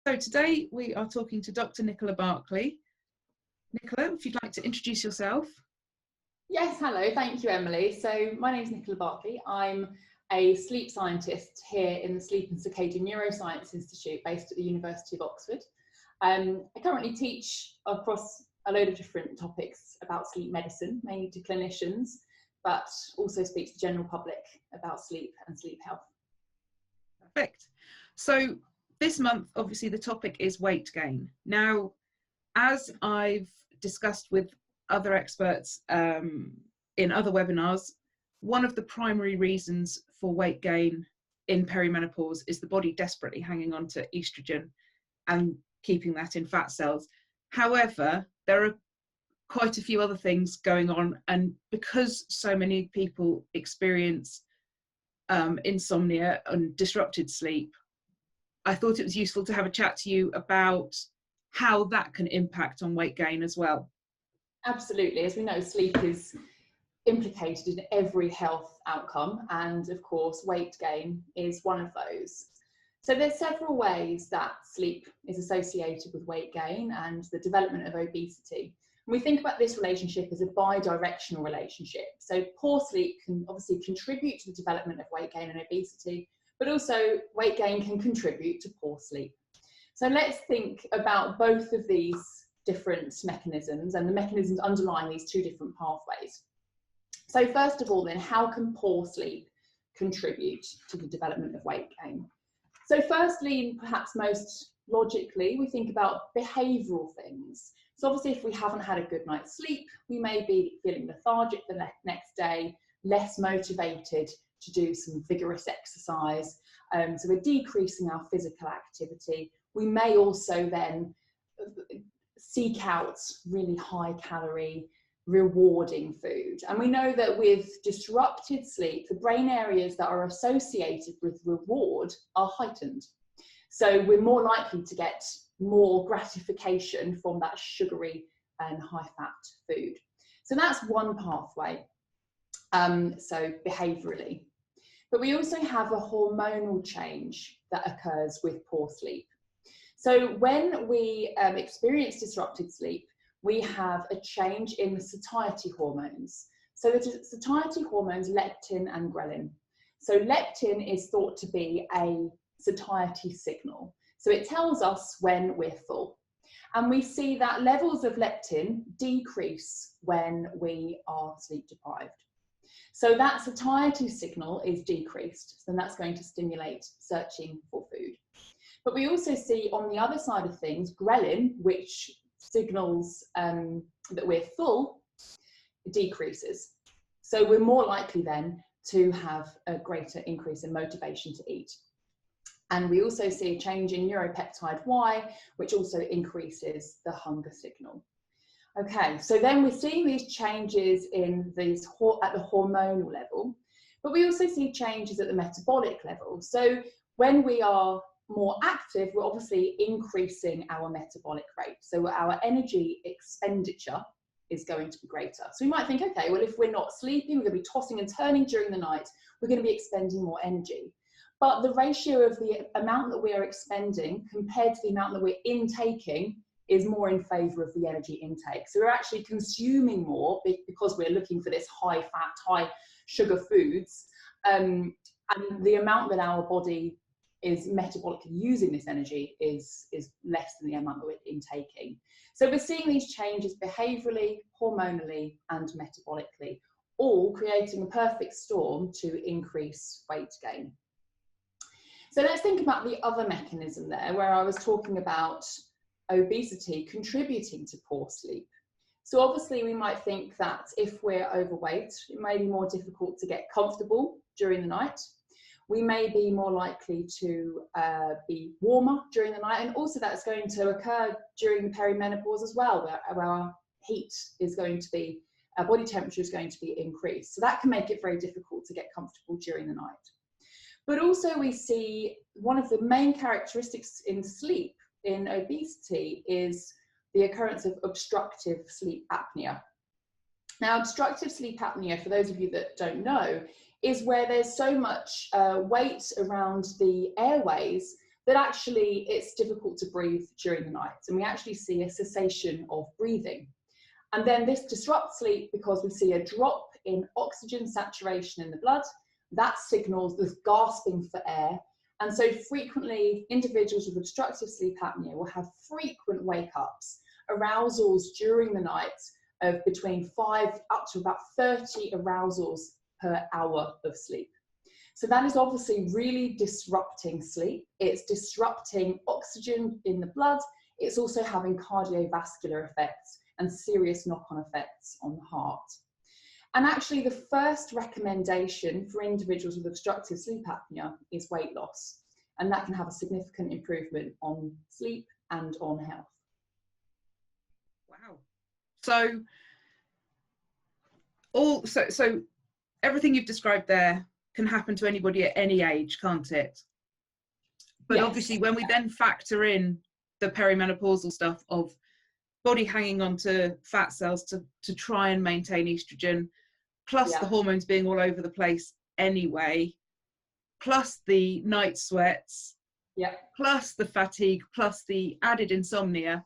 So today we are talking to Dr. Nicola Barclay. Nicola, if you'd like to introduce yourself. Yes, hello, thank you, Emily. So my name is Nicola Barclay. I'm a sleep scientist here in the Sleep and Circadian Neuroscience Institute based at the University of Oxford. I currently teach across a load of different topics about sleep medicine, mainly to clinicians, but also speak to the general public about sleep and sleep health. Perfect. So this month, obviously, the topic is weight gain. Now, as I've discussed with other experts in other webinars, one of the primary reasons for weight gain in perimenopause is the body desperately hanging on to estrogen and keeping that in fat cells. However, there are quite a few other things going on, and because so many people experience insomnia and disrupted sleep, I thought it was useful to have a chat to you about how that can impact on weight gain as well. Absolutely. As we know, sleep is implicated in every health outcome, and of course weight gain is one of those. So there's several ways that sleep is associated with weight gain and the development of obesity. And we think about this relationship as a bi-directional relationship. So poor sleep can obviously contribute to the development of weight gain and obesity, but also weight gain can contribute to poor sleep. So let's think about both of these different mechanisms and the mechanisms underlying these two different pathways. So first of all then, how can poor sleep contribute to the development of weight gain? So firstly, perhaps most logically, we think about behavioural things. So obviously if we haven't had a good night's sleep, we may be feeling lethargic the next day, less motivated to do some vigorous exercise. So we're decreasing our physical activity. We may also then seek out really high calorie, rewarding food. And we know that with disrupted sleep, the brain areas that are associated with reward are heightened. So we're more likely to get more gratification from that sugary and high fat food. So that's one pathway, so behaviorally. But we also have a hormonal change that occurs with poor sleep. So when we experience disrupted sleep, we have a change in the satiety hormones. So the satiety hormones, leptin and ghrelin. So leptin is thought to be a satiety signal. So it tells us when we're full. And we see that levels of leptin decrease when we are sleep deprived. So that satiety signal is decreased, so that's going to stimulate searching for food. But we also see on the other side of things, ghrelin, which signals that we're full, decreases. So we're more likely then to have a greater increase in motivation to eat. And we also see a change in neuropeptide Y, which also increases the hunger signal. Okay, so then we're seeing these changes in these at the hormonal level, but we also see changes at the metabolic level. So when we are more active, we're obviously increasing our metabolic rate. So our energy expenditure is going to be greater. So we might think, okay, well, if we're not sleeping, we're going to be tossing and turning during the night, we're going to be expending more energy. But the ratio of the amount that we are expending compared to the amount that we're intaking is more in favor of the energy intake. So we're actually consuming more because we're looking for this high fat, high sugar foods. And the amount that our body is metabolically using this energy is less than the amount that we're intaking. So we're seeing these changes behaviorally, hormonally, and metabolically, all creating a perfect storm to increase weight gain. So let's think about the other mechanism there, where I was talking about obesity contributing to poor sleep. So obviously we might think that if we're overweight, it may be more difficult to get comfortable during the night. We may be more likely to be warmer during the night, and also that's going to occur during perimenopause as well, where our heat is going to be, our body temperature is going to be increased. So that can make it very difficult to get comfortable during the night. But also we see one of the main characteristics in sleep in obesity is the occurrence of obstructive sleep apnea. Now, obstructive sleep apnea, for those of you that don't know, is where there's so much weight around the airways that actually it's difficult to breathe during the night, and we actually see a cessation of breathing. And then this disrupts sleep because we see a drop in oxygen saturation in the blood. That signals the gasping for air. And so frequently individuals with obstructive sleep apnea will have frequent wake-ups, arousals during the night of between 5 up to about 30 arousals per hour of sleep. So that is obviously really disrupting sleep. It's disrupting oxygen in the blood. It's also having cardiovascular effects and serious knock-on effects on the heart. And actually the first recommendation for individuals with obstructive sleep apnea is weight loss. And that can have a significant improvement on sleep and on health. Wow. So everything you've described there can happen to anybody at any age, can't it? But yes. Obviously when we then factor in the perimenopausal stuff of body hanging onto fat cells to try and maintain estrogen, plus the hormones being all over the place anyway, plus the night sweats, plus the fatigue, plus the added insomnia.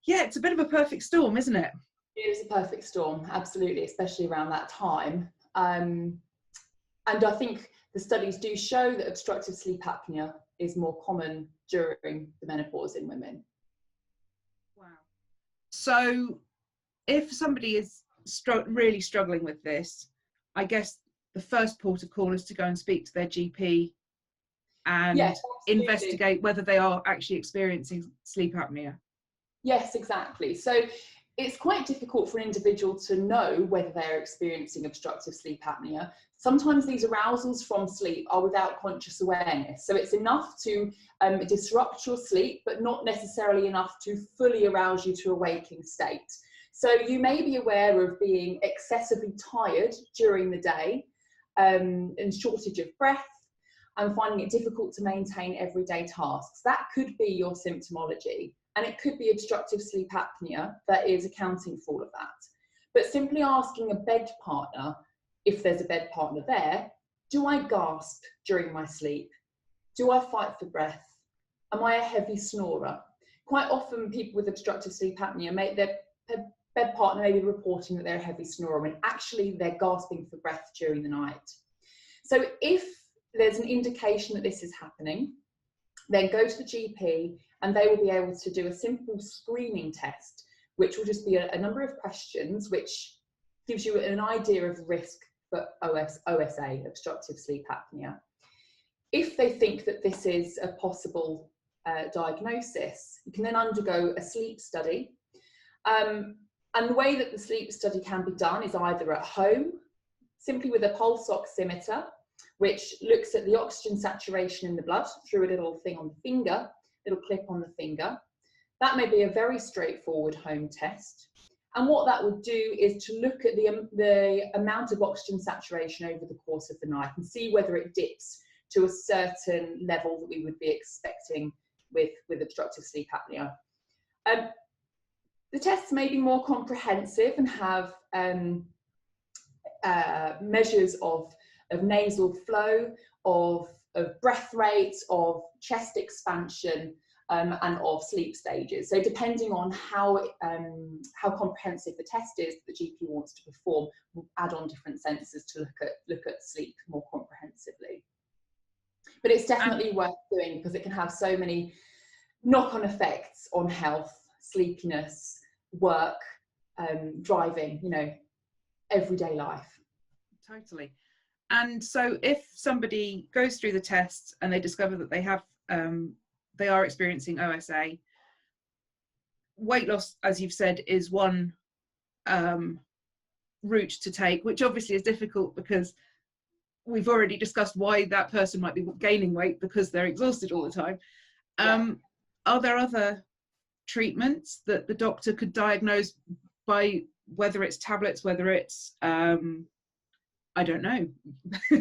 Yeah, it's a bit of a perfect storm, isn't it? It is a perfect storm, absolutely, especially around that time. And I think the studies do show that obstructive sleep apnea is more common during the menopause in women. Wow. So if somebody is really struggling with this, I guess the first port of call is to go and speak to their GP and investigate whether they are actually experiencing sleep apnea. Yes, exactly. So it's quite difficult for an individual to know whether they're experiencing obstructive sleep apnea. Sometimes these arousals from sleep are without conscious awareness. So it's enough to disrupt your sleep, but not necessarily enough to fully arouse you to a waking state. So you may be aware of being excessively tired during the day and shortage of breath and finding it difficult to maintain everyday tasks. That could be your symptomology. And it could be obstructive sleep apnea that is accounting for all of that. But simply asking a bed partner, if there's a bed partner there, do I gasp during my sleep? Do I fight for breath? Am I a heavy snorer? Quite often people with obstructive sleep apnea, their bed partner may be reporting that they're a heavy snorer when actually they're gasping for breath during the night. So if there's an indication that this is happening, then go to the GP and they will be able to do a simple screening test, which will just be a number of questions, which gives you an idea of risk for OSA, obstructive sleep apnea. If they think that this is a possible diagnosis, you can then undergo a sleep study. And the way that the sleep study can be done is either at home, simply with a pulse oximeter, which looks at the oxygen saturation in the blood through a little thing on the finger, little clip on the finger. That may be a very straightforward home test. And what that would do is to look at the amount of oxygen saturation over the course of the night and see whether it dips to a certain level that we would be expecting with obstructive sleep apnea. The tests may be more comprehensive and have measures of nasal flow, of breath rate, of chest expansion, and of sleep stages. So depending on how comprehensive the test is that the GP wants to perform, we'll add on different sensors to look at sleep more comprehensively. But it's definitely worth doing because it can have so many knock-on effects on health, sleepiness, work, driving, everyday life. Totally. And so if somebody goes through the tests and they discover that they are experiencing OSA, weight loss, as you've said, is one route to take, which obviously is difficult because we've already discussed why that person might be gaining weight because they're exhausted all the time. Are there other treatments that the doctor could diagnose by, whether it's tablets, whether it's I don't know. So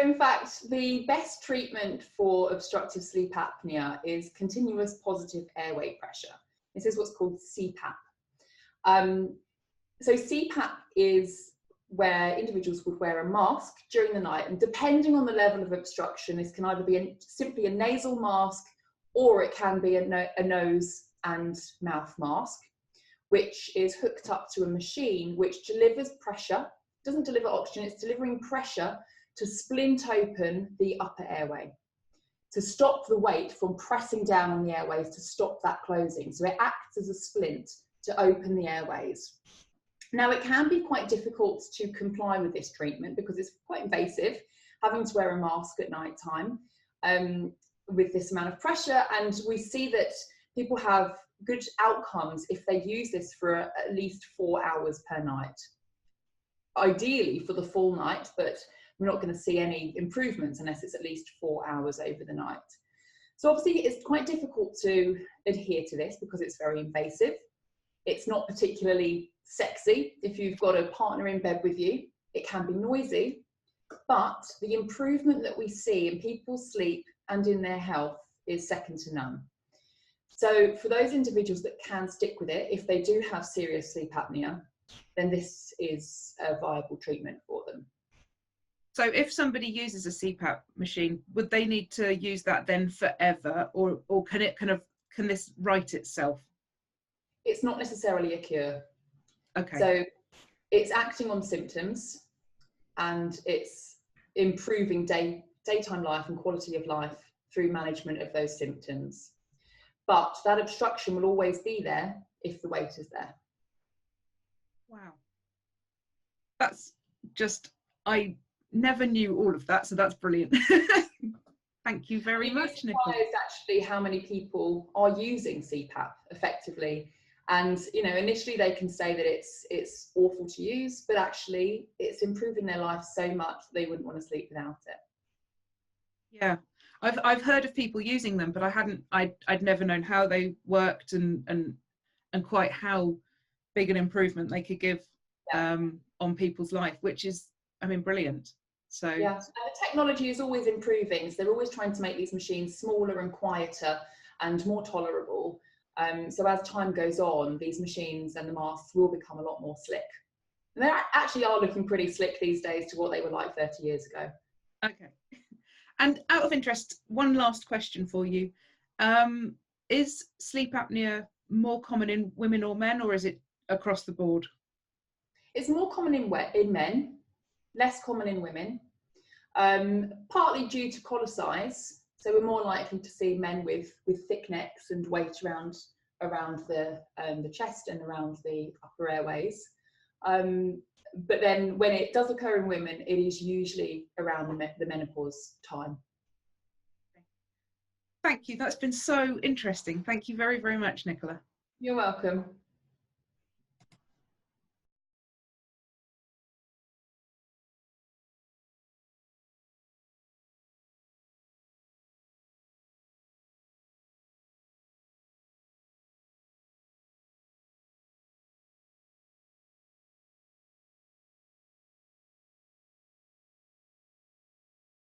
in fact, the best treatment for obstructive sleep apnea is continuous positive airway pressure. This is what's called CPAP. So CPAP is where individuals would wear a mask during the night, and depending on the level of obstruction, this can either be simply a nasal mask, or it can be a nose and mouth mask, which is hooked up to a machine which delivers pressure, doesn't deliver oxygen, it's delivering pressure to splint open the upper airway, to stop the weight from pressing down on the airways, to stop that closing. So it acts as a splint to open the airways. Now, it can be quite difficult to comply with this treatment because it's quite invasive, having to wear a mask at night time with this amount of pressure. And we see that people have good outcomes if they use this for at least 4 hours per night. Ideally for the full night, but we're not going to see any improvements unless it's at least 4 hours over the night. So obviously it's quite difficult to adhere to this because it's very invasive. It's not particularly sexy if you've got a partner in bed with you. It can be noisy, but the improvement that we see in people's sleep and in their health is second to none. So for those individuals that can stick with it, if they do have serious sleep apnea, then this is a viable treatment for them. So if somebody uses a CPAP machine, would they need to use that then forever, or can this right itself? It's not necessarily a cure. Okay. So it's acting on symptoms, and it's improving daytime life and quality of life through management of those symptoms. But that obstruction will always be there if the weight is there. Wow. That's just, I never knew all of that, so that's brilliant. Thank you very much, Nicola. It's actually how many people are using CPAP effectively. And initially they can say that it's awful to use, but actually it's improving their life so much that they wouldn't want to sleep without it. Yeah, I've heard of people using them, but I'd never known how they worked and quite how big an improvement they could give on people's life, which is, brilliant. So yeah, and the technology is always improving. So they're always trying to make these machines smaller and quieter and more tolerable. So as time goes on, these machines and the masks will become a lot more slick. And they actually are looking pretty slick these days to what they were like 30 years ago. Okay. And out of interest, one last question for you. Is sleep apnea more common in women or men, or is it across the board? It's more common in men, less common in women, partly due to collar size. So we're more likely to see men with thick necks and weight around the chest and around the upper airways. But then when it does occur in women, it is usually around the menopause time. Thank you. That's been so interesting. Thank you very, very much, Nicola. You're welcome.